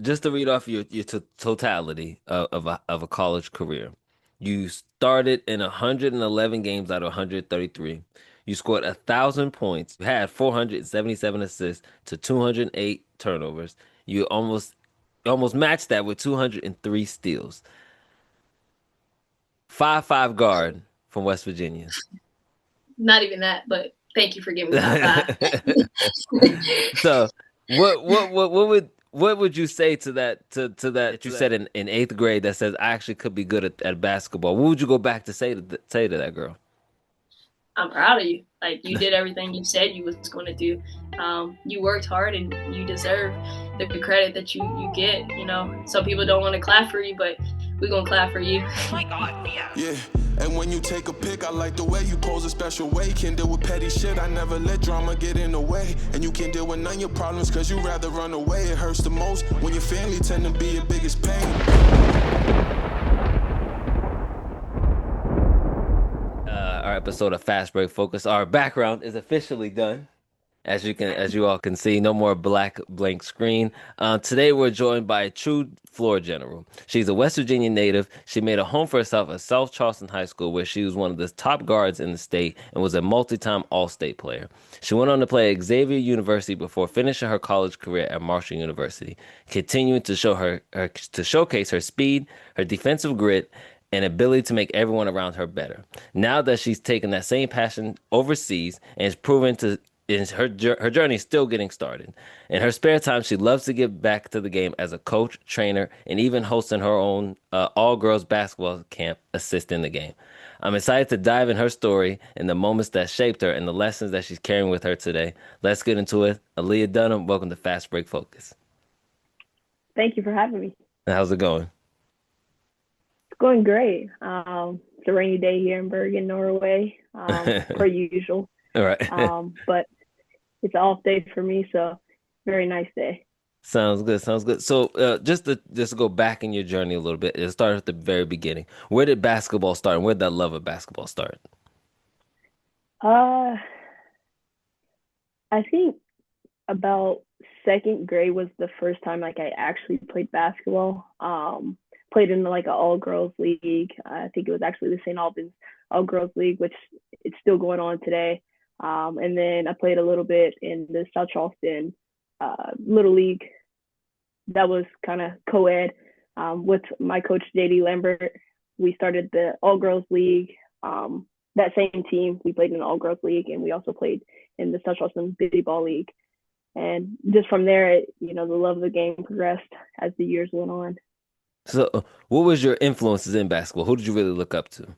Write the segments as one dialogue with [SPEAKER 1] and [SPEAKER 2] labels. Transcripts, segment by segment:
[SPEAKER 1] just to read off your totality of a college career. You started in 111 games out of 133. You scored 1,000 points. You had 477 assists to 208 turnovers. You almost matched that with 203 steals. 5'5" guard from West Virginia.
[SPEAKER 2] Not even that, but thank you for giving me high five.
[SPEAKER 1] So, what would you say to that you said in eighth grade that says I actually could be good at basketball? What would you go back to say to that girl?
[SPEAKER 2] I'm proud of you. Like you did everything you said you was going to do. You worked hard and you deserve the credit that you get. You know, some people don't want to clap for you, but we're gonna clap for you. Oh my God, yeah.
[SPEAKER 3] Yeah, and when you take a pic, I like the way you pose a special way. Can deal with petty shit, I never let drama get in the way. And you can't deal with none of your problems, cause you rather run away. It hurts the most when your family tend to be your biggest pain.
[SPEAKER 1] Our episode of Fast Break Focus. Our background is officially done. As you all can see, no more black blank screen. Today we're joined by a true floor general. She's a West Virginia native. She made a home for herself at South Charleston High School, where she was one of the top guards in the state and was a multi-time All-State player. She went on to play at Xavier University before finishing her college career at Marshall University, continuing to to showcase her speed, her defensive grit, and ability to make everyone around her better. Now that she's taken that same passion overseas and is proven to is her journey is still getting started. In her spare time, she loves to give back to the game as a coach, trainer, and even hosting her own all-girls basketball camp, assisting the game. I'm excited to dive in her story and the moments that shaped her and the lessons that she's carrying with her today. Let's get into it. Aaliyah Dunham, welcome to Fast Break Focus.
[SPEAKER 4] Thank you for having me.
[SPEAKER 1] How's it going?
[SPEAKER 4] It's going great. It's a rainy day here in Bergen, Norway, per usual.
[SPEAKER 1] All right.
[SPEAKER 4] But it's an off day for me, so very nice day.
[SPEAKER 1] Sounds good. Sounds good. So, just to go back in your journey a little bit, it started at the very beginning. Where did basketball start, and where did that love of basketball start?
[SPEAKER 4] Uh, I think about second grade was the first time like I actually played basketball. Played in like an all girls league. I think it was actually the St. Albans all girls league, which it's still going on today. And then I played a little bit in the South Charleston little league that was kind of co-ed with my coach JD Lambert. We started the all girls league. That same team, we played in the all girls league, and we also played in the South Charleston Busy Ball League. And just from there, the love of the game progressed as the years went on.
[SPEAKER 1] So, what was your influences in basketball? Who did you really look up to?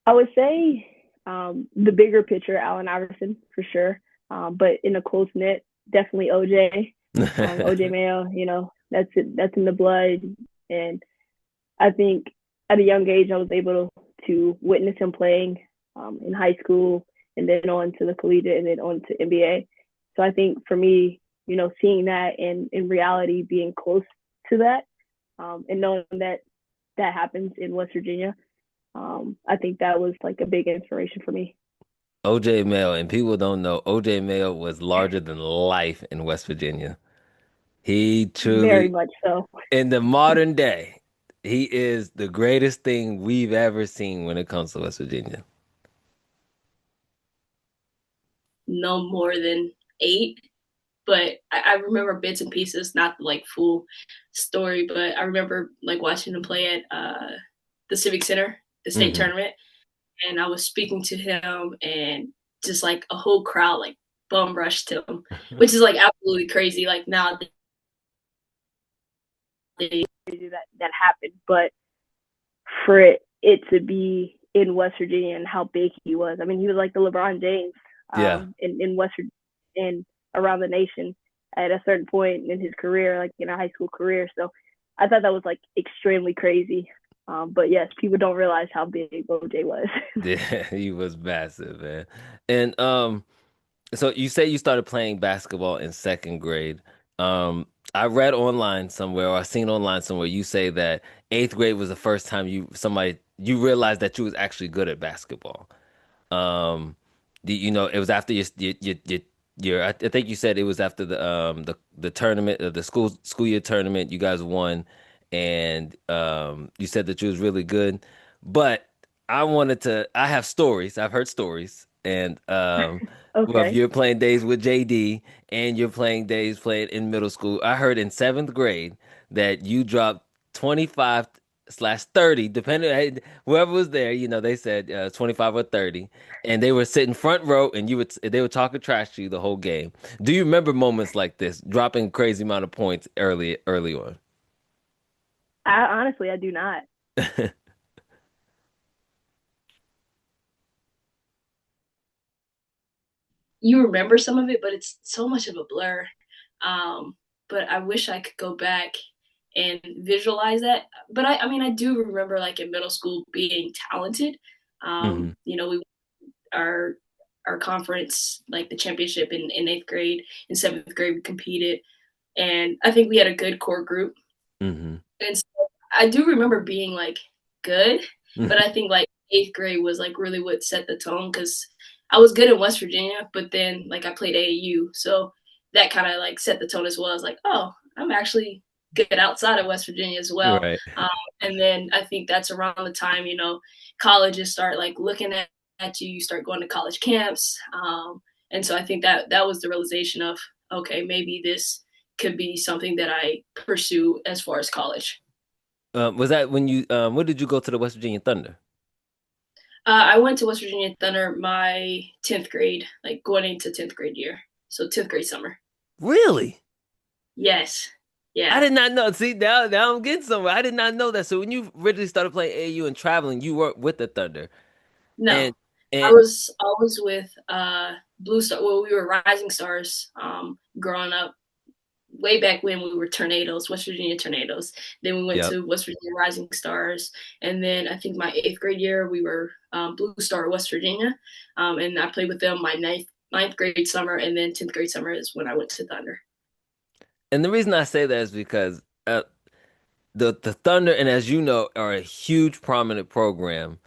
[SPEAKER 4] I would say the bigger picture, Allen Iverson for sure. But in a close knit, definitely OJ. OJ Mayo, that's it. That's in the blood. And I think at a young age, I was able to witness him playing in high school and then on to the collegiate and then on to NBA. So I think for me, seeing that and in reality being close to that and knowing that that happens in West Virginia, I think that was like a big inspiration for me.
[SPEAKER 1] OJ Mayo, and people don't know OJ Mayo was larger than life in West Virginia. He
[SPEAKER 4] Very
[SPEAKER 1] truly,
[SPEAKER 4] much so.
[SPEAKER 1] in the modern day, he is the greatest thing we've ever seen when it comes to West Virginia.
[SPEAKER 2] No more than 8, but I remember bits and pieces, not like full story, but I remember like watching him play at the Civic Center, the state
[SPEAKER 1] Hmm.
[SPEAKER 2] tournament, and I was speaking to him, and just like a whole crowd like bum rushed to him, which is like absolutely crazy. Like now,
[SPEAKER 4] That happened, but for it to be in West Virginia and how big he was, I mean, he was like the LeBron James
[SPEAKER 1] Yeah.
[SPEAKER 4] in West Virginia and around the nation at a certain point in his career, like in a high school career. So I thought that was like extremely crazy. But yes, people don't realize how big OJ was.
[SPEAKER 1] Yeah, he was massive, man. And so you say you started playing basketball in second grade. I read online somewhere, or I seen online somewhere, you say that eighth grade was the first time you realized that you was actually good at basketball. Um, it was after year. I think you said it was after the tournament, the school year tournament. You guys won, and you said that you was really good. But I wanted to. I have stories. I've heard stories, and well,
[SPEAKER 4] Okay.
[SPEAKER 1] you're playing days with JD, and you're playing days playing in middle school. I heard in seventh grade that you dropped 25/30, depending whoever was there. They said 25 or 30 and they were sitting front row and they were talking trash to you the whole game. Do you remember moments like this, dropping crazy amount of points early on?
[SPEAKER 4] Honestly, I do not.
[SPEAKER 2] You remember some of it, but it's so much of a blur. Um, but I wish I could go back and visualize that. But I mean, I do remember like in middle school being talented.
[SPEAKER 1] Hmm.
[SPEAKER 2] We our our conference, like the championship in eighth grade, in seventh grade, we competed, and I think we had a good core group.
[SPEAKER 1] Hmm.
[SPEAKER 2] And so I do remember being like good, but I think like eighth grade was like really what set the tone because I was good in West Virginia, but then like I played AAU, so that kind of like set the tone as well. I was like, oh, I'm actually good outside of West Virginia as well.
[SPEAKER 1] Right.
[SPEAKER 2] And then I think that's around the time colleges start like looking at you. You start going to college camps, and so I think that was the realization of okay, maybe this could be something that I pursue as far as college.
[SPEAKER 1] Was that when did you go to the West Virginia Thunder?
[SPEAKER 2] I went to West Virginia Thunder my 10th grade, like going into 10th grade year. So 10th grade summer.
[SPEAKER 1] Really?
[SPEAKER 2] Yes.
[SPEAKER 1] I
[SPEAKER 2] Yeah.
[SPEAKER 1] did not know. See, now I'm getting somewhere. I did not know that. So when you originally started playing AAU and traveling, you weren't with the Thunder.
[SPEAKER 2] No.
[SPEAKER 1] And
[SPEAKER 2] I
[SPEAKER 1] and
[SPEAKER 2] was always with Blue Star. Well, we were Rising Stars growing up way back when we were Tornadoes, West Virginia Tornadoes. Then we went
[SPEAKER 1] yep.
[SPEAKER 2] to West Virginia Rising Stars. And then I think my eighth grade year, we were Blue Star, West Virginia. And I played with them my ninth grade summer. And then 10th grade summer is when I went to Thunder.
[SPEAKER 1] And the reason I say that is because the Thunder, and as you know, are a huge prominent program.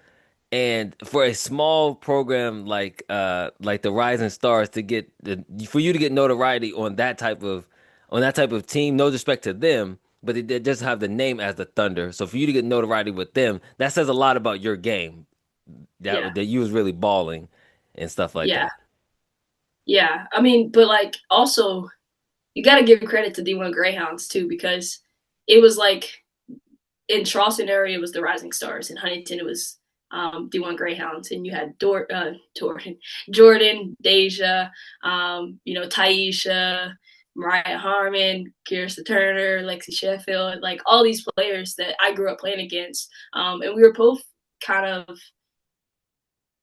[SPEAKER 1] And for a small program like the Rising Stars for you to get notoriety on that type of team, no respect to them, but they just have the name as the Thunder. So for you to get notoriety with them, that says a lot about your game.
[SPEAKER 2] Yeah.
[SPEAKER 1] That you was really balling and stuff like
[SPEAKER 2] Yeah.
[SPEAKER 1] that.
[SPEAKER 2] Yeah. I mean, but like also you got to give credit to D1 Greyhounds too, because it was like in Charleston area, it was the Rising Stars. In Huntington, it was D1 Greyhounds. And you had Jordan, Deja, Taisha, Mariah Harmon, Kirsten Turner, Lexi Sheffield, like all these players that I grew up playing against. And we were both kind of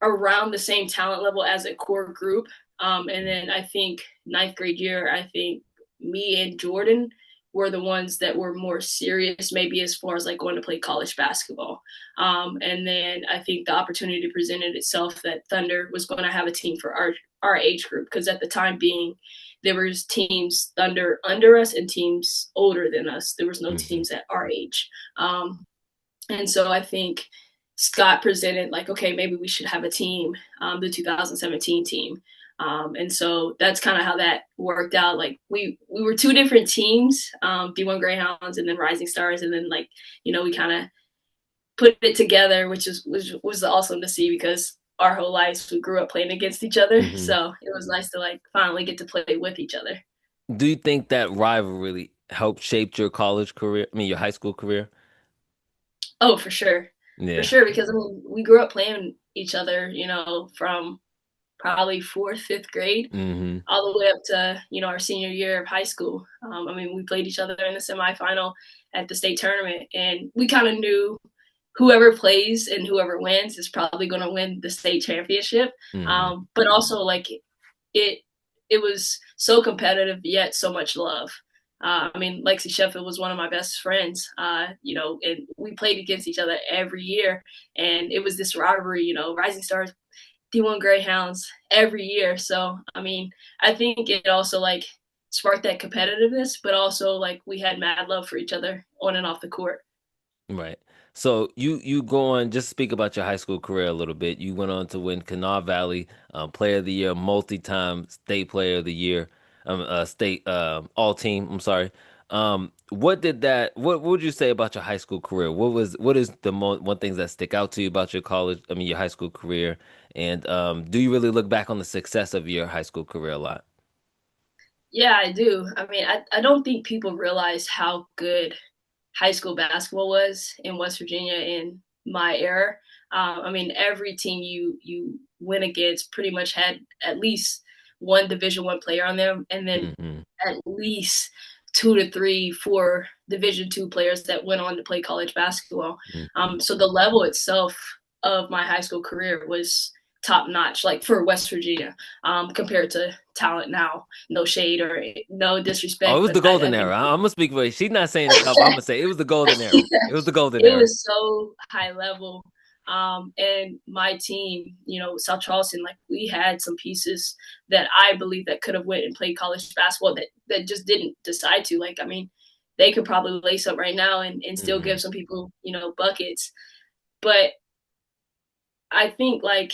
[SPEAKER 2] around the same talent level as a core group. And then I think ninth grade year, I think me and Jordan were the ones that were more serious, maybe as far as like going to play college basketball. And then I think the opportunity presented itself that Thunder was going to have a team for our age group because at the time being, there was teams under us and teams older than us. There was no
[SPEAKER 1] Hmm.
[SPEAKER 2] teams at our age. And so I think Scott presented like, okay, maybe we should have a team, the 2017 team. And so that's kind of how that worked out. Like we were two different teams, D1 Greyhounds and then Rising Stars. And then like, we kind of put it together, which was awesome to see because our whole lives we grew up playing against each other.
[SPEAKER 1] Hmm.
[SPEAKER 2] So it was nice to like finally get to play with each other.
[SPEAKER 1] Do you think that rivalry helped shape your college career? I mean, your high school career?
[SPEAKER 2] Oh, for sure. For
[SPEAKER 1] Yeah.
[SPEAKER 2] sure. Because I mean, we grew up playing each other, from probably fourth, fifth grade,
[SPEAKER 1] Hmm.
[SPEAKER 2] all the way up to our senior year of high school. I mean, we played each other in the semifinal at the state tournament, and we kind of knew whoever plays and whoever wins is probably going to win the state championship.
[SPEAKER 1] Hmm.
[SPEAKER 2] But also, like it, it was so competitive yet so much love. I mean, Lexi Sheffield was one of my best friends, and we played against each other every year. And it was this rivalry, Rising Stars D1 Greyhounds every year. So, I mean, I think it also like sparked that competitiveness, but also like we had mad love for each other on and off the court.
[SPEAKER 1] Right. So you go on, just speak about your high school career a little bit. You went on to win Kanawha Valley Player of the Year, multi-time State Player of the Year, state all team. I'm sorry. What did that? What would you say about your high school career? What is the one things that stick out to you about your college? I mean, your high school career, and do you really look back on the success of your high school career a lot?
[SPEAKER 2] Yeah, I do. I mean, I don't think people realize how good high school basketball was in West Virginia in my era. I mean, every team you went against pretty much had at least one Division I player on them, and then
[SPEAKER 1] Hmm.
[SPEAKER 2] at least two to three, four Division II players that went on to play college basketball.
[SPEAKER 1] Hmm.
[SPEAKER 2] So the level itself of my high school career was top notch, like for West Virginia, compared to talent now. No shade or no
[SPEAKER 1] Oh, it
[SPEAKER 2] disrespect,
[SPEAKER 1] was
[SPEAKER 2] but
[SPEAKER 1] the
[SPEAKER 2] I
[SPEAKER 1] golden
[SPEAKER 2] think
[SPEAKER 1] era. I'm gonna speak for you. She's not saying it's up. I'm gonna say it was the golden era. It was the golden
[SPEAKER 2] it
[SPEAKER 1] era.
[SPEAKER 2] was so high level. And my team, South Charleston, like we had some pieces that I believe that could have went and played college basketball that just didn't decide to. Like, I mean, they could probably lace up right now and still
[SPEAKER 1] Hmm.
[SPEAKER 2] give some people, buckets. But I think like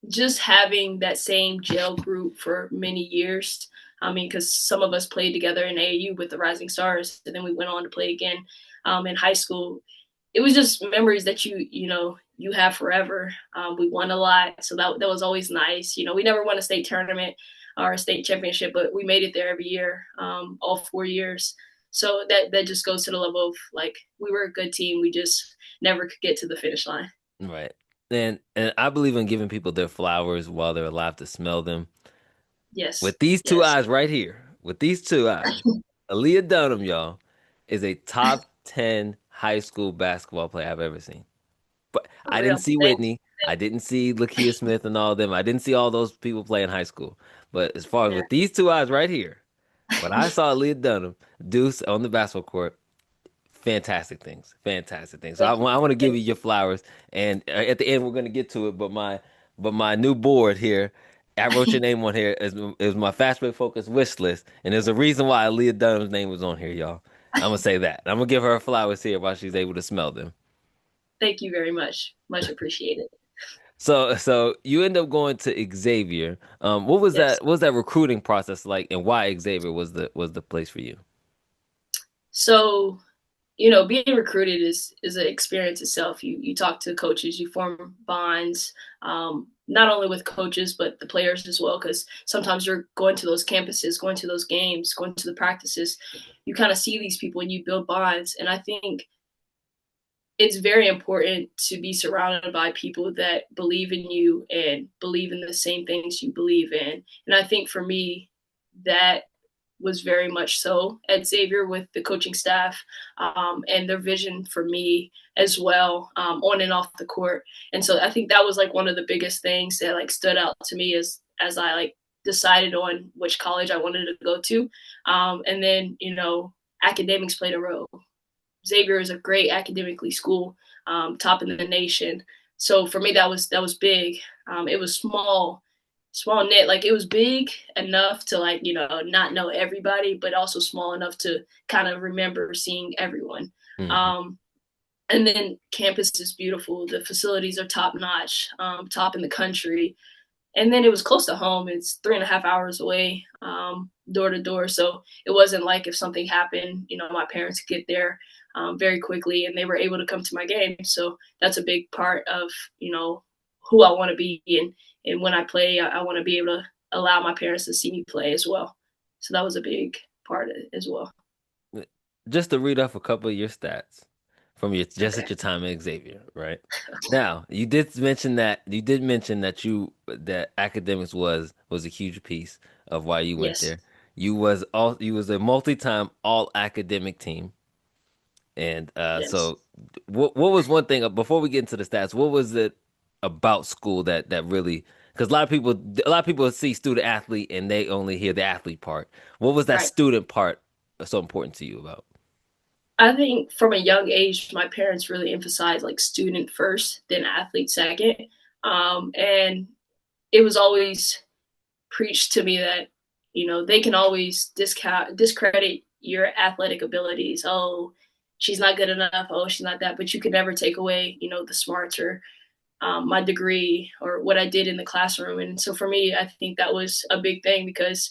[SPEAKER 2] just having that same jail group for many years. I mean, because some of us played together in AAU with the Rising Stars, and then we went on to play again in high school. It was just memories that you have forever. We won a lot, so that was always nice. We never won a state tournament or a state championship, but we made it there every year, all 4 years. So that just goes to the level of like we were a good team. We just never could get to the finish line.
[SPEAKER 1] Right. And I believe in giving people their flowers while they're alive to smell them.
[SPEAKER 2] Yes,
[SPEAKER 1] With these two
[SPEAKER 2] yes,
[SPEAKER 1] eyes right here, with these two eyes, Aaliyah Dunham, y'all, is a top 10 high school basketball player I've ever seen. But
[SPEAKER 2] for
[SPEAKER 1] I didn't
[SPEAKER 2] real.
[SPEAKER 1] see
[SPEAKER 2] Thank
[SPEAKER 1] Whitney. I didn't see Lakia Smith and all of them. I didn't see all those people play in high school. But as far as
[SPEAKER 2] you.
[SPEAKER 1] with these two eyes right here, what I saw Aaliyah Dunham do on the basketball court, fantastic things, fantastic things. So
[SPEAKER 2] Thank you.
[SPEAKER 1] I want to give
[SPEAKER 2] Thank
[SPEAKER 1] you your flowers, and at the end we're gonna get to it. But my new board here, I wrote your name on here is my fast break focus wish list, and there's a reason why Leah Dunham's name was on here, y'all. I'm gonna say that. I'm gonna give her flowers here while she's able to smell them.
[SPEAKER 2] thank you very much. Much appreciated.
[SPEAKER 1] So you end up going to Xavier. What was that?
[SPEAKER 2] Yes.
[SPEAKER 1] What was that recruiting process like, and why Xavier was the place for you?
[SPEAKER 2] So, being recruited is an experience itself. You talk to coaches, you form bonds, not only with coaches but the players as well. Because sometimes you're going to those campuses, going to those games, going to the practices. You kind of see these people and you build bonds. And I think it's very important to be surrounded by people that believe in you and believe in the same things you believe in. And I think for me, that was very much so at Xavier with the coaching staff and their vision for me as well, on and off the court. And so I think that was like one of the biggest things that like stood out to me as I like decided on which college I wanted to go to. And then, academics played a role. Xavier is a great academically school, top in the nation. So for me, that was big. It was small knit. Like it was big enough to like not know everybody, but also small enough to kind of remember seeing everyone.
[SPEAKER 1] Hmm.
[SPEAKER 2] Um, and then campus is beautiful. The facilities are top notch, top in the country, and then it was close to home. It's 3.5 hours away, door to door. So it wasn't like if something happened, my parents could get there very quickly, and they were able to come to my game. So that's a big part of who I want to be, and when I play, I want to be able to allow my parents to see me play as well. So that was a big part as well.
[SPEAKER 1] Just to read off a couple of your stats from your just
[SPEAKER 2] Okay.
[SPEAKER 1] at your time at Xavier, right? Now, you did mention that that academics was a huge piece of why you went
[SPEAKER 2] Yes.
[SPEAKER 1] there. You was a multi-time all academic team. And
[SPEAKER 2] Yes.
[SPEAKER 1] so what was one thing before we get into the stats, what was it about school that really because a lot of people see student athlete and they only hear the athlete part. What was that
[SPEAKER 2] Right.
[SPEAKER 1] student part so important to you about?
[SPEAKER 2] I think from a young age, my parents really emphasized like student first, then athlete second. And it was always preached to me that they can always discredit your athletic abilities. Oh, she's not good enough. Oh, she's not that. But you could never take away, the smarts or my degree or what I did in the classroom. And so for me, I think that was a big thing because,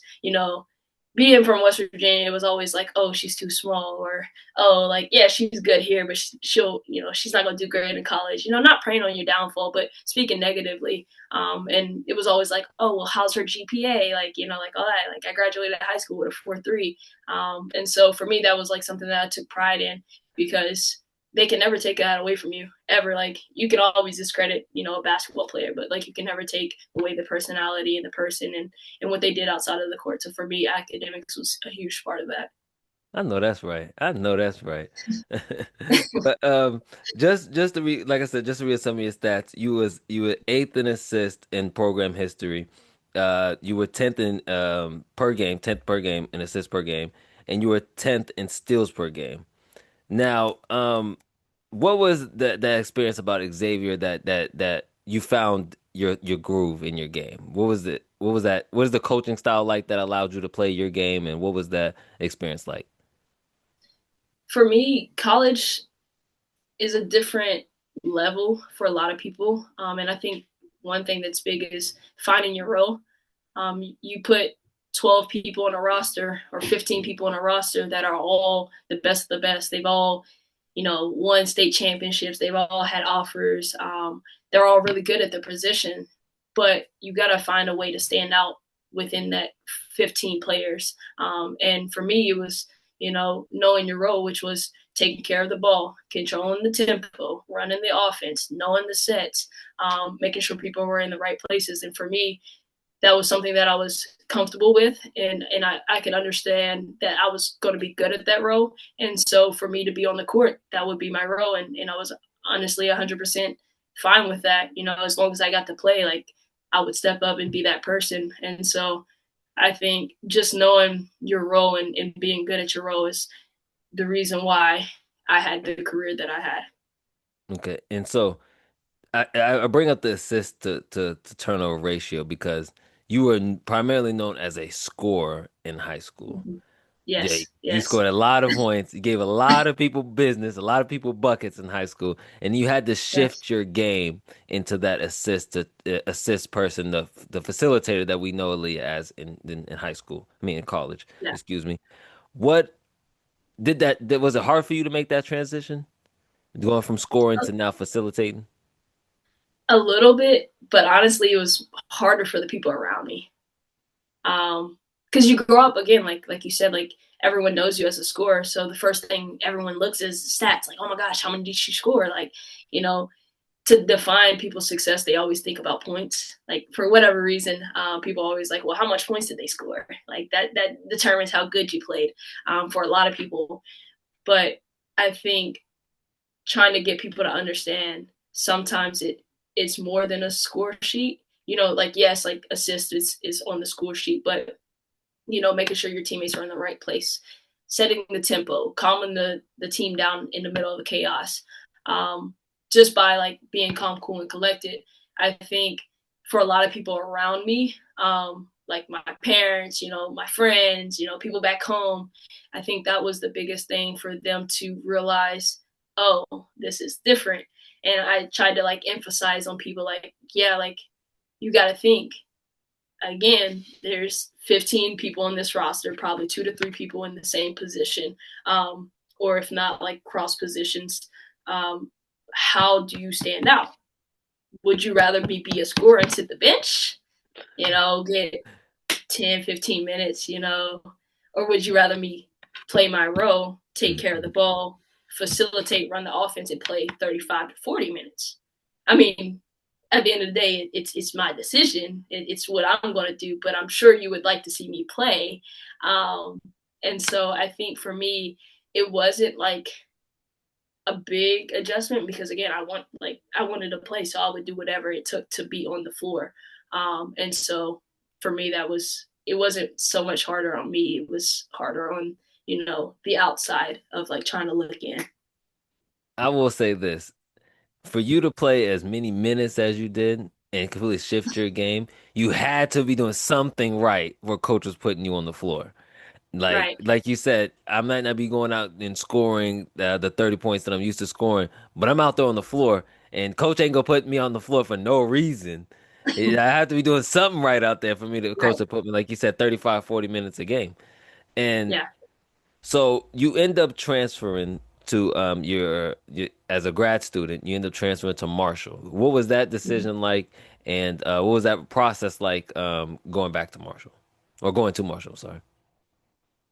[SPEAKER 2] being from West Virginia, it was always like, oh, she's too small, or oh, like, yeah, she's good here, but she'll, she's not going to do great in college. Not preying on your downfall, but speaking negatively. And it was always like, oh, well, how's her GPA? Like, like, oh, I graduated high school with a 4.3. And so for me, that was like something that I took pride in because they can never take that away from you ever. Like you can always discredit, a basketball player, but like you can never take away the personality and the person and what they did outside of the court. So for me, academics was a huge part of that.
[SPEAKER 1] I know that's right. I know that's right. But just to read, like I said, just to read some of your stats, you were eighth in assist in program history. You were tenth in per game, tenth per game in assists per game, and you were tenth in steals per game. Now, what was that experience about Xavier that you found your groove in your game? What was it? What was that? What is the coaching style like that allowed you to play your game, and what was that experience like?
[SPEAKER 2] For me, college is a different level for a lot of people. And I think one thing that's big is finding your role. You put 12 people on a roster or 15 people on a roster that are all the best of the best. They've all, won state championships. They've all had offers. They're all really good at their position, but you got to find a way to stand out within that 15 players. And for me, it was, knowing your role, which was taking care of the ball, controlling the tempo, running the offense, knowing the sets, making sure people were in the right places. And for me, that was something that I was comfortable with, and I could understand that I was going to be good at that role. And so for me to be on the court, that would be my role. And I was honestly 100% fine with that. As long as I got to play, like I would step up and be that person. And so I think just knowing your role and being good at your role is the reason why I had the career that I had.
[SPEAKER 1] Okay, and so I bring up the assist to turnover ratio because you were primarily known as a scorer in high school.
[SPEAKER 2] Mm-hmm.
[SPEAKER 1] Yeah,
[SPEAKER 2] Yes,
[SPEAKER 1] you
[SPEAKER 2] yes,
[SPEAKER 1] scored a lot of points. You gave a lot of people business, a lot of people buckets in high school, and you had to
[SPEAKER 2] yes,
[SPEAKER 1] shift your game into that assist person, the facilitator that we know Aaliyah as in high school. I mean, in college.
[SPEAKER 2] yeah.
[SPEAKER 1] Excuse me. What was it hard for you to make that transition, going from scoring to now facilitating?
[SPEAKER 2] A little bit, but honestly, it was harder for the people around me. Because you grow up again, like you said, like everyone knows you as a scorer. So the first thing everyone looks is stats, like, oh my gosh, how many did she score? Like, you know, to define people's success, they always think about points. Like for whatever reason, people always like, well, how much points did they score? Like that determines how good you played for a lot of people. But I think trying to get people to understand sometimes it's more than a score sheet. Like yes, like assist is on the score sheet, but making sure your teammates are in the right place, setting the tempo, calming the team down in the middle of the chaos. Just by like being calm, cool, and collected. I think for a lot of people around me, like my parents, my friends, people back home, I think that was the biggest thing for them to realize, oh, this is different. And I tried to like emphasize on people like, yeah, like you got to think again, there's 15 people in this roster, probably 2 to 3 people in the same position, or if not like cross positions. How do you stand out? Would you rather be a scorer and sit the bench, get 10, 15 minutes, or would you rather me play my role, take care of the ball, facilitate, run the offense, and play 35 to 40 minutes? I mean, at the end of the day, it's my decision. It's what I'm going to do, but I'm sure you would like to see me play. And so I think for me, it wasn't like a big adjustment because again, I wanted to play, so I would do whatever it took to be on the floor. And so for me, it wasn't so much harder on me. It was harder on, the outside of like trying to look in.
[SPEAKER 1] I will say this. For you to play as many minutes as you did and completely shift your game, you had to be doing something right where coach was putting you on the floor.
[SPEAKER 2] Right.
[SPEAKER 1] Like you said, I might not be going out and scoring the 30 points that I'm used to scoring, but I'm out there on the floor, and coach ain't gonna put me on the floor for no reason. I have to be doing something right out there for me to coach
[SPEAKER 2] Right.
[SPEAKER 1] to put me, like you said, 35, 40 minutes a game. And
[SPEAKER 2] Yeah.
[SPEAKER 1] so you end up transferring to your as a grad student, you end up transferring to Marshall. What was that decision like, and what was that process like going back to Marshall or going to Marshall? Sorry.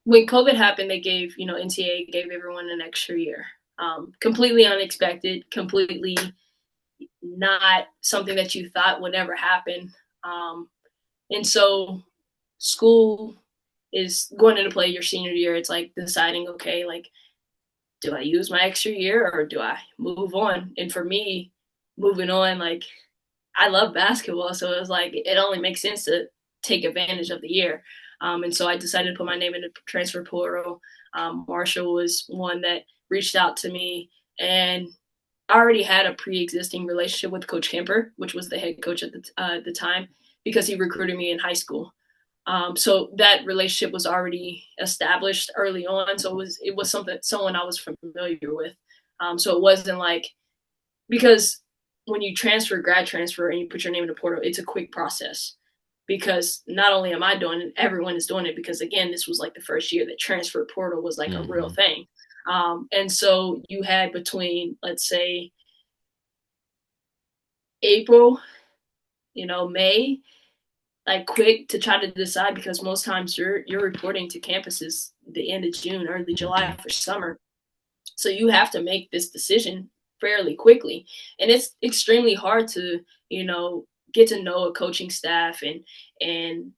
[SPEAKER 2] When COVID happened, they gave, NCAA gave everyone an extra year. Completely unexpected, completely not something that you thought would ever happen. Um, and so school is going into play your senior year. It's like deciding, okay, like, do I use my extra year or do I move on? And for me, moving on, like, I love basketball. So it was like, it only makes sense to take advantage of the year. And so I decided to put my name in the transfer portal. Marshall was one that reached out to me, and I already had a pre-existing relationship with Coach Kemper, which was the head coach at the time, because he recruited me in high school. So that relationship was already established early on. So it was someone I was familiar with. So it wasn't like, because when you grad transfer and you put your name in the portal, it's a quick process, because not only am I doing it, everyone is doing it, because again, this was like the first year that transfer portal was like a real
[SPEAKER 1] Hmm.
[SPEAKER 2] thing. And so you had between, let's say, April, May, like quick to try to decide, because most times you're reporting to campuses the end of June, early July
[SPEAKER 1] Hmm.
[SPEAKER 2] for summer. So you have to make this decision fairly quickly. And it's extremely hard to, get to know a coaching staff and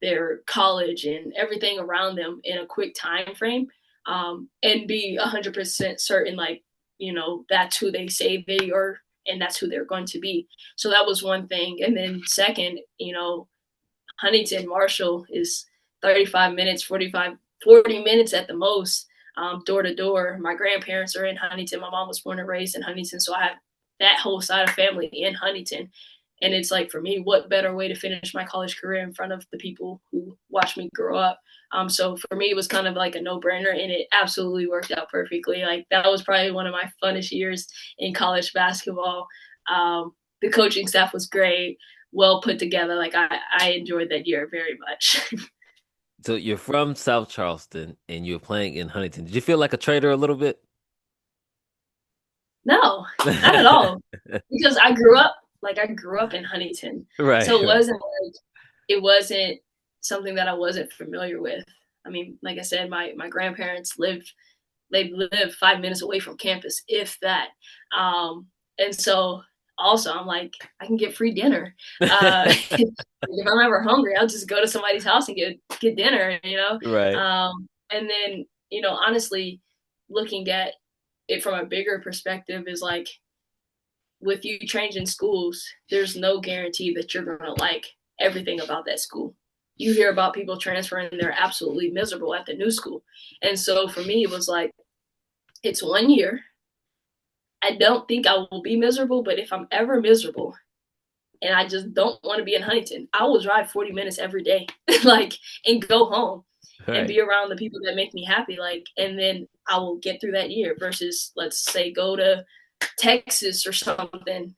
[SPEAKER 2] their college and everything around them in a quick time frame, and be 100% certain, like, that's who they say they are and that's who they're going to be. So that was one thing. And then second, Huntington Marshall is 35 minutes, 40 minutes at the most, door to door. My grandparents are in Huntington. My mom was born and raised in Huntington. So I have that whole side of family in Huntington. And it's like, for me, what better way to finish my college career in front of the people who watched me grow up? So for me, it was kind of like a no brainer, and it absolutely worked out perfectly. Like, that was probably one of my funnest years in college basketball. The coaching staff was great, well put together. Like, I enjoyed that year very much.
[SPEAKER 1] So you're from South Charleston and you're playing in Huntington. Did you feel like a traitor a little bit?
[SPEAKER 2] No, not at all. Because I grew up in Huntington.
[SPEAKER 1] Right,
[SPEAKER 2] So
[SPEAKER 1] right.
[SPEAKER 2] it wasn't something that I wasn't familiar with. I mean, like I said, my grandparents live 5 minutes away from campus, if that. And so also I'm like, I can get free dinner. If I'm ever hungry, I'll just go to somebody's house and get dinner.
[SPEAKER 1] Right.
[SPEAKER 2] And then, honestly, looking at it from a bigger perspective is like, with you changing schools, there's no guarantee that you're gonna like everything about that school. You hear about people transferring and they're absolutely miserable at the new school. And so for me, it was like, it's 1 year. I don't think I will be miserable, but if I'm ever miserable and I just don't want to be in Huntington, I will drive 40 minutes every day, like, and go home and
[SPEAKER 1] Right.
[SPEAKER 2] be around the people that make me happy. Like, and then I will get through that year versus, let's say, go to Texas or something,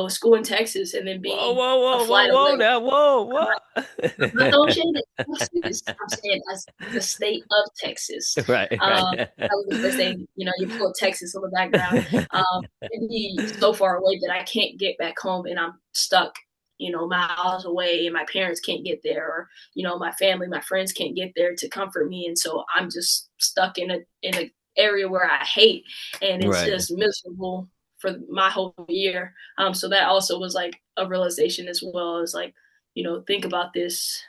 [SPEAKER 2] school in Texas, and then
[SPEAKER 1] Whoa,
[SPEAKER 2] be
[SPEAKER 1] whoa,
[SPEAKER 2] a
[SPEAKER 1] whoa, whoa,
[SPEAKER 2] flight
[SPEAKER 1] whoa,
[SPEAKER 2] away.
[SPEAKER 1] now, whoa,
[SPEAKER 2] I'm
[SPEAKER 1] what?
[SPEAKER 2] not throwing shade at Texas. I'm saying as the state of Texas.
[SPEAKER 1] Right, right.
[SPEAKER 2] That was the first thing, you pull Texas on the background. It'd be so far away that I can't get back home and I'm stuck, miles away, and my parents can't get there, or, my family, my friends can't get there to comfort me. And so I'm just stuck in a area where I hate, and it's
[SPEAKER 1] Right,
[SPEAKER 2] just miserable for my whole year. So that also was like a realization, as well as like, think about this,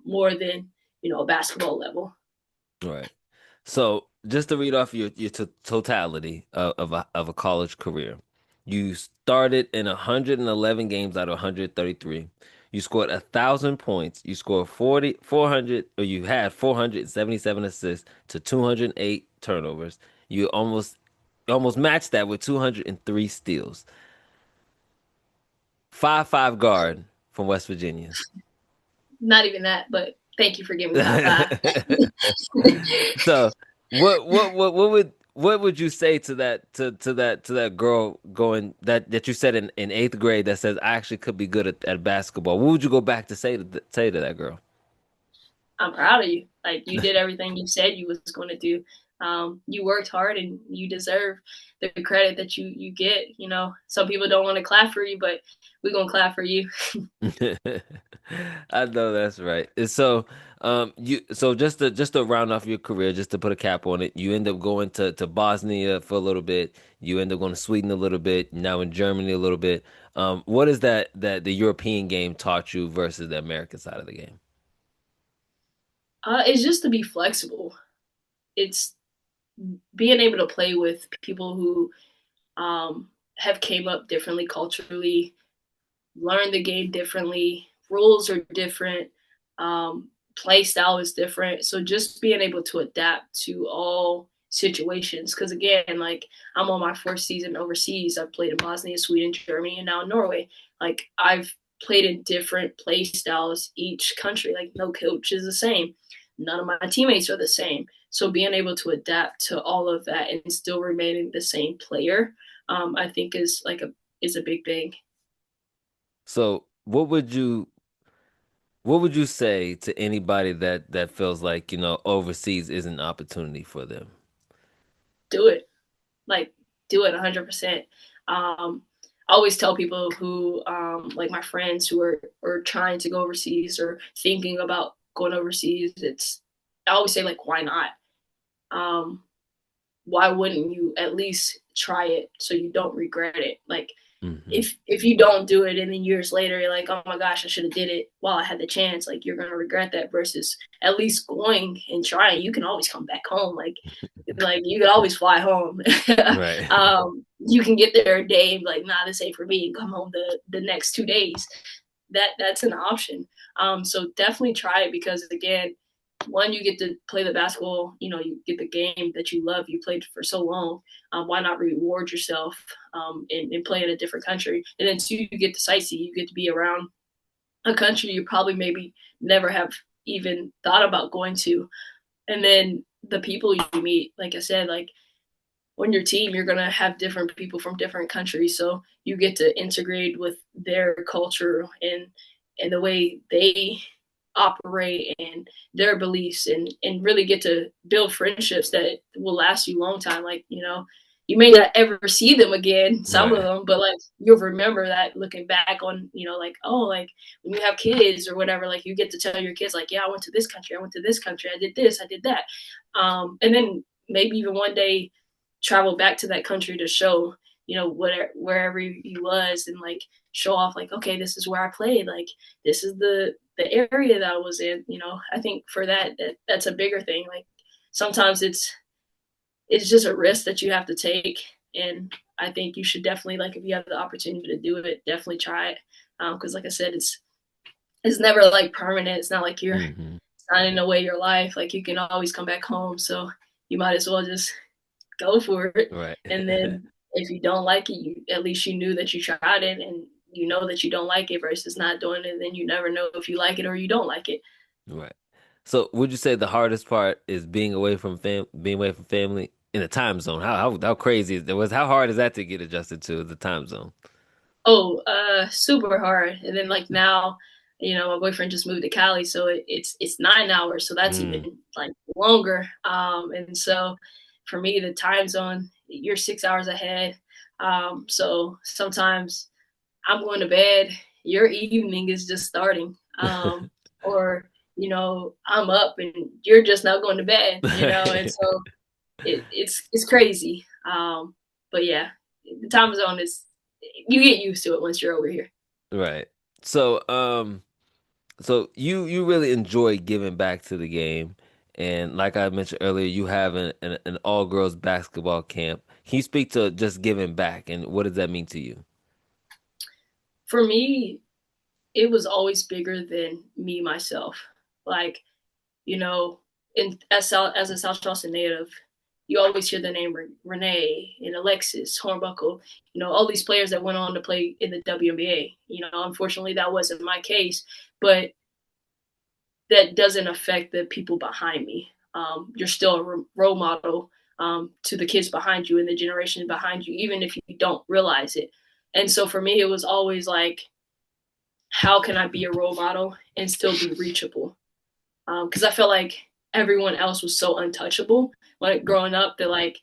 [SPEAKER 2] more than, a basketball level.
[SPEAKER 1] right. So just to read off your totality of a college career, you started in 111 games out of 133. You scored 1,000 points. You scored 400, or you had 477 assists to 208 turnovers. You almost matched that with 203 steals. 5'5" guard from West Virginia.
[SPEAKER 2] Not even that, but Thank you for giving me a high five.
[SPEAKER 1] So what would you say to that girl going that you said in eighth grade that says I actually could be good at basketball? What would you go back to say to that girl?
[SPEAKER 2] I'm proud of you. Like you did everything you said you was going to do. You worked hard and you deserve the credit that you get. You know, some people don't want to clap for you, but we're gonna clap for you.
[SPEAKER 1] I know that's right. And so, just to round off your career, just to put a cap on it, you end up going to Bosnia for a little bit. You end up going to Sweden a little bit. Now in Germany a little bit. What is that the European game taught you versus the American side of the game?
[SPEAKER 2] It's just to be flexible. It's being able to play with people who have came up differently culturally, learn the game differently. Rules are different. Play style is different. So just being able to adapt to all situations. Because again, like I'm on my fourth season overseas. I've played in Bosnia, Sweden, Germany, and now Norway. Like I've played in different play styles each country. Like no coach is the same. None of my teammates are the same. So being able to adapt to all of that and still remaining the same player, I think is a big thing.
[SPEAKER 1] So what would you say to anybody that feels like, overseas is an opportunity for them?
[SPEAKER 2] Do it. Like do it 100%. I always tell people who like my friends who are trying to go overseas or thinking about going overseas, it's I always say like why not? Um, why wouldn't you at least try it so you don't regret it? Like
[SPEAKER 1] Hmm.
[SPEAKER 2] if you don't do it and then years later you're like, oh my gosh, I should have did it while I had the chance, like you're gonna regret that versus at least going and trying. You can always come back home. Like you can always fly home.
[SPEAKER 1] Right.
[SPEAKER 2] You can get there a day and be like, nah, this ain't for me, and come home the next 2 days. That's an option. So definitely try it because again, one, you get to play the basketball, you get the game that you love, you played for so long. Why not reward yourself and play in a different country? And then two, you get to sightsee, you get to be around a country you probably maybe never have even thought about going to. And then the people you meet, like I said, like on your team, you're gonna have different people from different countries, so you get to integrate with their culture and the way they operate and their beliefs and really get to build friendships that will last you a long time. Like, you may not ever see them again, some of
[SPEAKER 1] Right.
[SPEAKER 2] them, but like you'll remember that looking back on, like, oh, like when you have kids or whatever, like you get to tell your kids, like, yeah, I went to this country, I went to this country, I did this, I did that. And then maybe even one day travel back to that country to show, wherever you was and like show off like, okay, this is where I played. Like this is the area that I was in. I think for that's a bigger thing. Like sometimes it's just a risk that you have to take. And I think you should definitely, like, if you have the opportunity to do it, definitely try it. Cause like I said, it's never like permanent. It's not like you're
[SPEAKER 1] Hmm.
[SPEAKER 2] signing away your life. Like you can always come back home. So you might as well just go for it.
[SPEAKER 1] Right.
[SPEAKER 2] And then if you don't like it, you at least you knew that you tried it and you know that you don't like it versus not doing it. Then you never know if you like it or you don't like it.
[SPEAKER 1] Right. So would you say the hardest part is being away from family in the time zone? How crazy is that? How hard is that to get adjusted to the time zone?
[SPEAKER 2] Oh, super hard. And then like now, my boyfriend just moved to Cali, so it's 9 hours, so that's
[SPEAKER 1] Mm.
[SPEAKER 2] even like longer. And so for me, the time zone, you're 6 hours ahead. So sometimes I'm going to bed, your evening is just starting. Or, I'm up and you're just now going to bed, and
[SPEAKER 1] Right.
[SPEAKER 2] so it's crazy. But yeah, the time zone is you get used to it once you're over here.
[SPEAKER 1] Right. So, so you really enjoy giving back to the game, and like I mentioned earlier, you have an all girls basketball camp. Can you speak to just giving back, and what does that mean to you?
[SPEAKER 2] For me, it was always bigger than me myself. Like, you know, as a South Charleston native, you always hear the name Renee and Alexis Hornbuckle, all these players that went on to play in the WNBA. Unfortunately, that wasn't my case, but that doesn't affect the people behind me. You're still a role model to the kids behind you and the generation behind you, even if you don't realize it. And so for me, it was always like, how can I be a role model and still be reachable? Because I felt like everyone else was so untouchable when growing up that like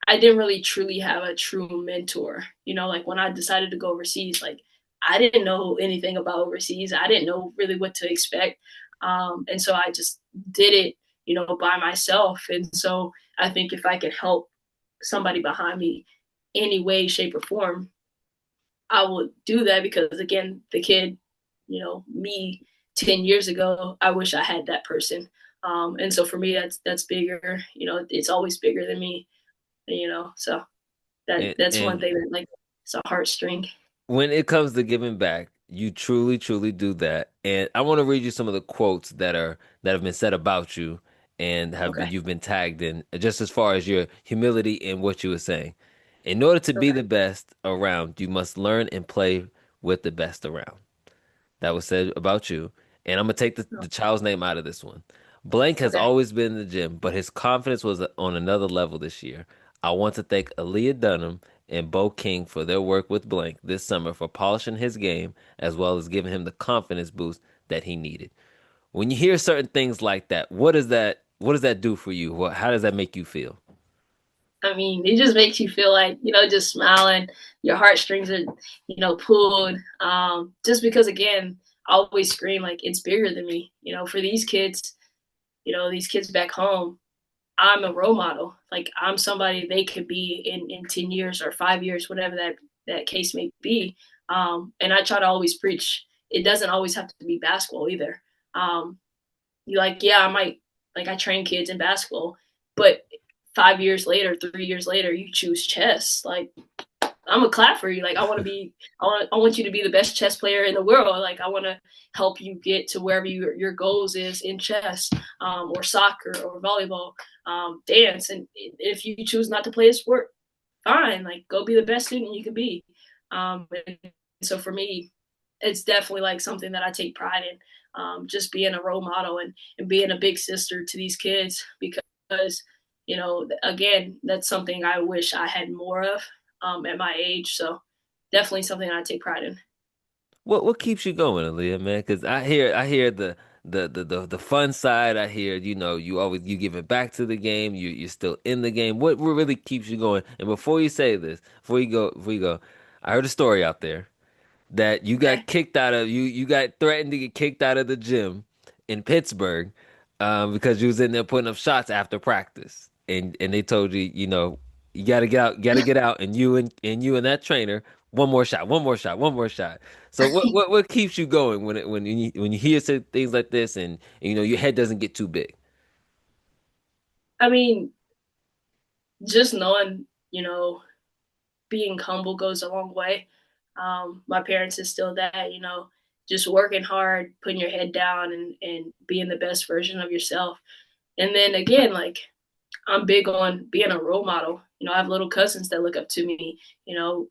[SPEAKER 2] I didn't really truly have a true mentor. You know, like when I decided to go overseas, like I didn't know anything about overseas. I didn't know really what to expect. And so I just did it, you know, by myself. And so I think if I could help somebody behind me any way, shape, or form, I would do that because again, the kid, you know, me 10 years ago, I wish I had that person. And so for me, that's bigger. You know, it's always bigger than me. You know, so that's one
[SPEAKER 1] And
[SPEAKER 2] thing that like it's a heartstring.
[SPEAKER 1] when it comes to giving back, you truly, truly do that. And I want to read you some of the quotes that have been said about you and
[SPEAKER 2] Okay.
[SPEAKER 1] you've been tagged in, just as far as your humility and what you were saying. In order to be
[SPEAKER 2] Okay.
[SPEAKER 1] the best around, you must learn and play with the best around. That was said about you. And I'm gonna take the child's name out of this one. Blank has
[SPEAKER 2] Okay.
[SPEAKER 1] always been in the gym, but his confidence was on another level this year. I want to thank Aaliyah Dunham and Bo King for their work with Blank this summer for polishing his game as well as giving him the confidence boost that he needed. When you hear certain things like that, what does that do for you? How does that make you feel?
[SPEAKER 2] I mean, it just makes you feel like, you know, just smiling, your heartstrings are, you know, pulled. Just because again, I always scream like it's bigger than me. You know, for these kids, you know, these kids back home, I'm a role model. Like I'm somebody they could be in 10 years or 5 years, whatever that case may be. And I try to always preach. It doesn't always have to be basketball either. Um, you like, yeah, I might like I train kids in basketball, but 5 years later, 3 years later, you choose chess. Like I'm gonna clap for you. Like I want you to be the best chess player in the world. Like I want to help you get to wherever your goals is in chess, or soccer or volleyball, dance. And if you choose not to play a sport, fine. Like go be the best student you can be. And so for me, it's definitely like something that I take pride in. Just being a role model and being a big sister to these kids because, you know, again, that's something I wish I had more of at my age. So definitely something I take pride in.
[SPEAKER 1] What keeps you going, Aaliyah, man? Because I hear the fun side. I hear you giving back to the game. You're still in the game. What really keeps you going? And before you say this, before you go, I heard a story out there that you
[SPEAKER 2] Okay.
[SPEAKER 1] got kicked out of you got threatened to get kicked out of the gym in Pittsburgh because you was in there putting up shots after practice and they told you you gotta get out and you and that trainer one more shot one more shot. So what keeps you going when you hear things like this and your head doesn't get too big.
[SPEAKER 2] I mean, just knowing, you know, being humble goes a long way. My parents instilled that, you know, just working hard, putting your head down and being the best version of yourself. And then again, like I'm big on being a role model. You know, I have little cousins that look up to me. You know,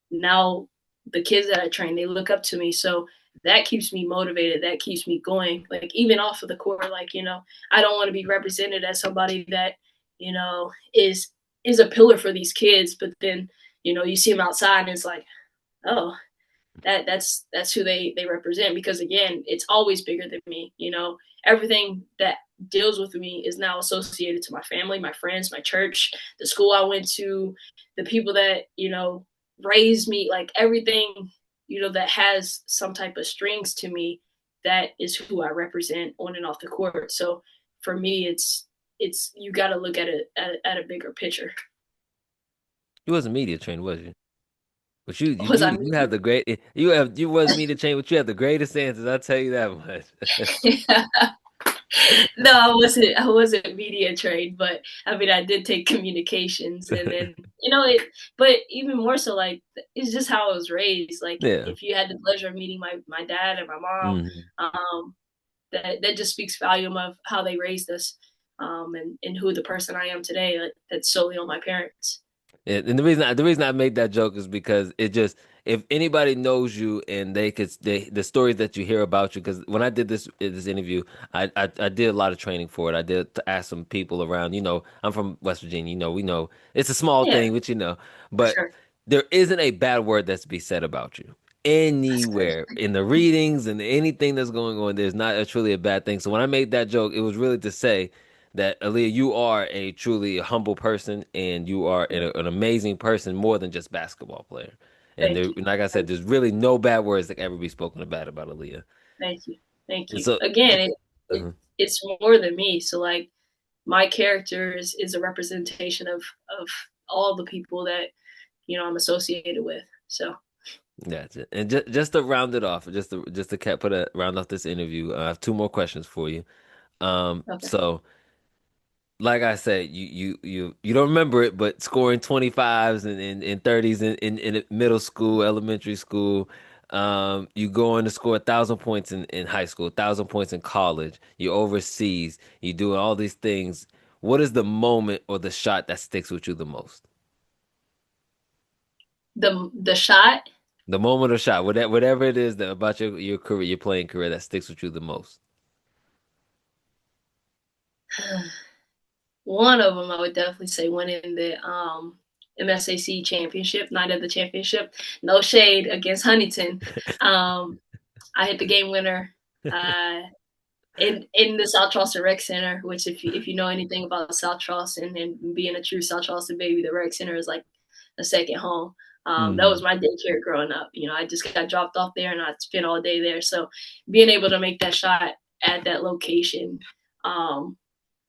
[SPEAKER 2] now the kids that I train, they look up to me. So that keeps me motivated. That keeps me going. Like even off of the court, like, you know, I don't want to be represented as somebody that, you know, is a pillar for these kids, but then, you know, you see them outside and it's like, oh, that's who they represent because again it's always bigger than me, you know, everything that deals with me is now associated to my family, my friends, my church, the school I went to, the people that, you know, raised me, like everything, you know, that has some type of strings to me, that is who I represent on and off the court. So for me it's you got to look at it at a bigger picture.
[SPEAKER 1] You wasn't media trained, was you? But you you
[SPEAKER 2] Was I
[SPEAKER 1] you you have the great you wasn't media trained, but you have the greatest answers. I'll tell you that much.
[SPEAKER 2] No, I wasn't media trained, but I mean I did take communications and then you know it, but even more so like it's just how I was raised. Like
[SPEAKER 1] Yeah.
[SPEAKER 2] if you had the pleasure of meeting my dad and my mom,
[SPEAKER 1] Mhm.
[SPEAKER 2] that just speaks volume of how they raised us, and who the person I am today. That's solely on my parents.
[SPEAKER 1] And the reason I made that joke is because it just if anybody knows you and the stories that you hear about you, because when I did this interview, I did a lot of training for it. I did to ask some people around. I'm from West Virginia. We know it's a small
[SPEAKER 2] Yeah,
[SPEAKER 1] thing, but
[SPEAKER 2] for
[SPEAKER 1] but
[SPEAKER 2] sure.
[SPEAKER 1] there isn't a bad word that's to be said about you
[SPEAKER 2] That's
[SPEAKER 1] anywhere
[SPEAKER 2] crazy.
[SPEAKER 1] in the readings and anything that's going on. There's not truly a bad thing. So when I made that joke, it was really to say that Aaliyah, you are a truly humble person and you are an amazing person more than just basketball player. And
[SPEAKER 2] Thank
[SPEAKER 1] there,
[SPEAKER 2] you.
[SPEAKER 1] like I said,
[SPEAKER 2] Thank
[SPEAKER 1] there's really no bad words that can ever be spoken about Aaliyah.
[SPEAKER 2] thank you. Thank
[SPEAKER 1] And
[SPEAKER 2] you.
[SPEAKER 1] so,
[SPEAKER 2] Again,
[SPEAKER 1] uh
[SPEAKER 2] it's more than me. So like my character is a representation of all the people that I'm associated with. So
[SPEAKER 1] that's it. And just to round it off, round off this interview, I have two more questions for you.
[SPEAKER 2] okay.
[SPEAKER 1] So like I said, you don't remember it, but scoring 25s and 30s in middle school, elementary school, you go on to score 1,000 points in high school, 1,000 points in college, you're overseas, you do all these things. What is the moment or the shot that sticks with you the most?
[SPEAKER 2] The shot.
[SPEAKER 1] The moment or shot, whatever it is that about your career, your playing career that sticks with you the most.
[SPEAKER 2] One of them I would definitely say winning the MSAC championship, night of the championship. No shade against Huntington. I hit the game winner uh, in the South Charleston Rec Center, which if you know anything about South Charleston and being a true South Charleston baby, the Rec Center is like a second home. That was
[SPEAKER 1] Hmm.
[SPEAKER 2] my daycare growing up. I just got dropped off there and I spent all day there. So being able to make that shot at that location um,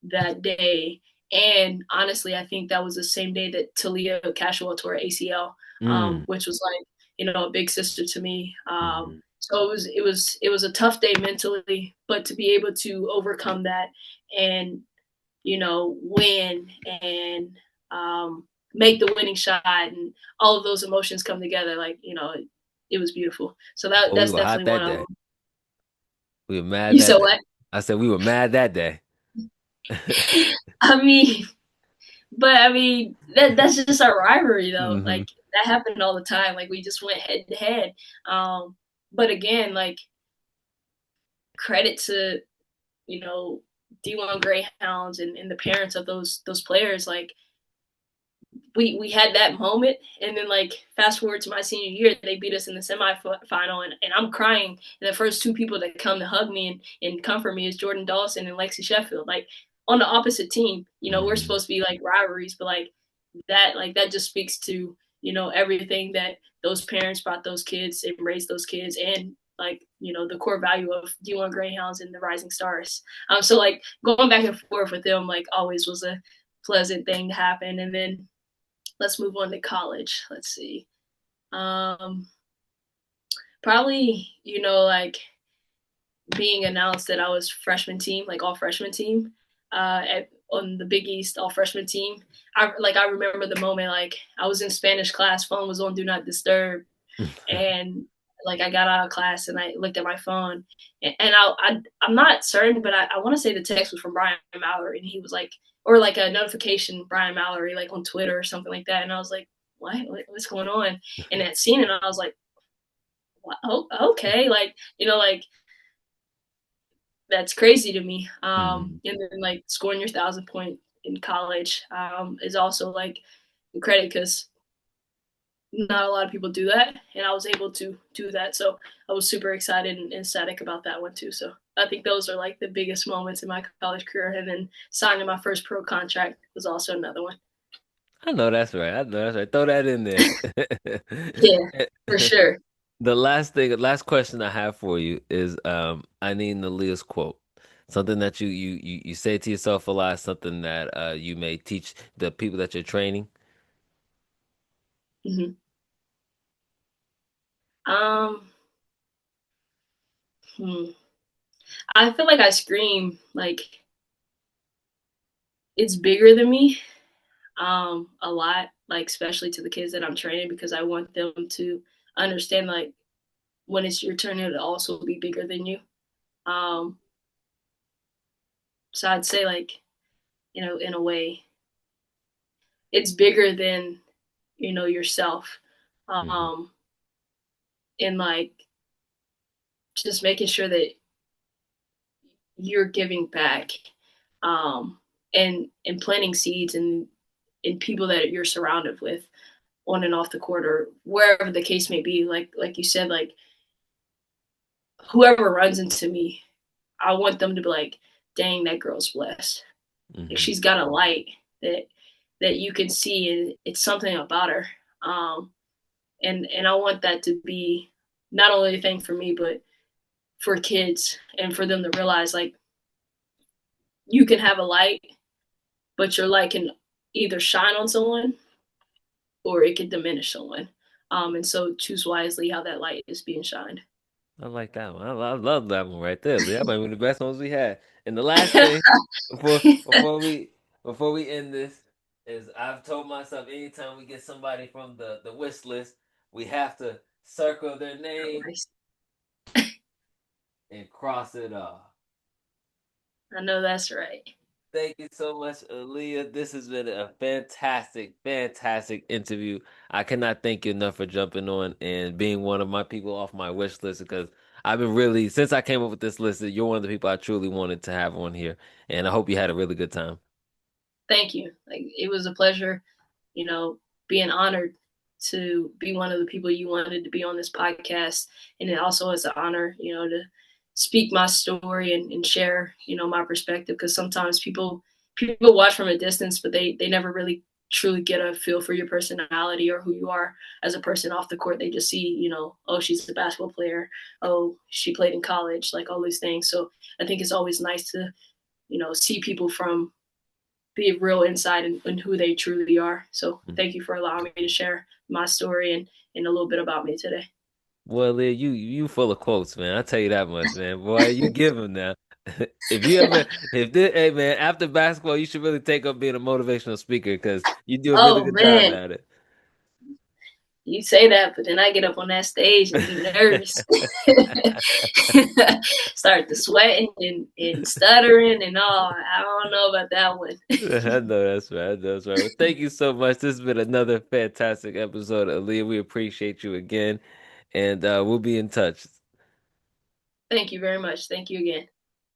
[SPEAKER 2] that day. And honestly, I think that was the same day that Talia Cashwell tore ACL,
[SPEAKER 1] Mm.
[SPEAKER 2] which was like, a big sister to me.
[SPEAKER 1] Hmm.
[SPEAKER 2] So it was a tough day mentally, but to be able to overcome that and win and make the winning shot and all of those emotions come together, like it was beautiful. So
[SPEAKER 1] Oh, we
[SPEAKER 2] that's
[SPEAKER 1] were hot
[SPEAKER 2] definitely
[SPEAKER 1] that
[SPEAKER 2] one of
[SPEAKER 1] day.
[SPEAKER 2] them.
[SPEAKER 1] We were mad
[SPEAKER 2] You
[SPEAKER 1] that
[SPEAKER 2] said
[SPEAKER 1] day.
[SPEAKER 2] what?
[SPEAKER 1] I said we were mad that day.
[SPEAKER 2] I mean, But I mean, that's just our rivalry, though.
[SPEAKER 1] Hmm.
[SPEAKER 2] Like that happened all the time. Like we just went head to head. But again, like credit to you know D1 Greyhounds and the parents of those players. Like we had that moment, and then like fast forward to my senior year, they beat us in the semifinal, and I'm crying. And the first two people that come to hug me and comfort me is Jordan Dawson and Lexi Sheffield. Like on the opposite team, we're
[SPEAKER 1] Hmm.
[SPEAKER 2] supposed to be like rivalries, but like that just speaks to everything that those parents brought those kids and raised those kids, and like the core value of D1 Greyhounds and the Rising Stars. So like going back and forth with them like always was a pleasant thing to happen. And then let's move on to college. Let's see. Um, Probably like being announced that I was freshman team, like all freshman team, on the Big East all freshman team. I remember the moment, like I was in Spanish class, phone was on do not disturb, and like I got out of class and I looked at my phone, and I'm not certain, but I want to say the text was from Brian Mallory, and he was like, or like a notification Brian Mallory like on Twitter or something like that, and I was like, what's going on? And I seen it, and I was like, what? Oh, okay, like that's crazy to me.
[SPEAKER 1] Hmm.
[SPEAKER 2] And then like scoring your 1,000 point in college is also like credit because not a lot of people do that, and I was able to do that. So I was super excited and ecstatic about that one too. So I think those are like the biggest moments in my college career, and then signing my first pro contract was also another one.
[SPEAKER 1] I know that's right. I know that's right. Throw that in there.
[SPEAKER 2] Yeah, for sure.
[SPEAKER 1] Last question I have for you is I need Aaliyah's quote. Something that you say to yourself a lot, something that you may teach the people that you're training.
[SPEAKER 2] hmm Um, hmm. I feel like I scream like it's bigger than me a lot, like especially to the kids that I'm training because I want them to understand like when it's your turn it'll also be bigger than you. Um so I'd say like, in a way, it's bigger than yourself,
[SPEAKER 1] Hmm.
[SPEAKER 2] um, and like just making sure that you're giving back, um, and planting seeds in people that you're surrounded with on and off the court or wherever the case may be. Like you said, like whoever runs into me, I want them to be like, dang, that girl's blessed. Like
[SPEAKER 1] Hmm.
[SPEAKER 2] she's got a light that you can see, and it's something about her. Um, and I want that to be not only a thing for me, but for kids and for them to realize like you can have a light, but your light can either shine on someone or it can diminish someone. And so choose wisely how that light is being shined.
[SPEAKER 1] I like that one. I love that one right there. That might be the best ones we had. And the last thing before we end this is I've told myself anytime we get somebody from the wish list, we have to circle their name and cross it off.
[SPEAKER 2] I know that's right.
[SPEAKER 1] Thank you so much, Aaliyah. This has been a fantastic, fantastic interview. I cannot thank you enough for jumping on and being one of my people off my wish list because I've been really, since I came up with this list, you're one of the people I truly wanted to have on here. And I hope you had a really good time.
[SPEAKER 2] Thank you. Like it was a pleasure, you know, being honored to be one of the people you wanted to be on this podcast. And it also is an honor, to speak my story and share, my perspective. Because sometimes people watch from a distance, but they never really truly get a feel for your personality or who you are as a person off the court. They just see, oh, she's a basketball player. Oh, she played in college, like all these things. So I think it's always nice to, see people from the real insight in who they truly are. So thank you for allowing me to share my story and a little bit about me today.
[SPEAKER 1] Well, Leah, you full of quotes, man. I tell you that much, man. Boy, you give them now. If you ever, if this, hey man, after basketball, you should really take up being a motivational speaker because you do a really
[SPEAKER 2] Oh
[SPEAKER 1] good job
[SPEAKER 2] man,
[SPEAKER 1] at it.
[SPEAKER 2] you say that, but then I get up on that stage and be nervous. Start to sweating and stuttering and all. I don't know about that one.
[SPEAKER 1] I know that's right. I know that's right. Well, thank you so much. This has been another fantastic episode of Aaliyah. We appreciate you again, and we'll be in touch.
[SPEAKER 2] Thank you very much. Thank you again.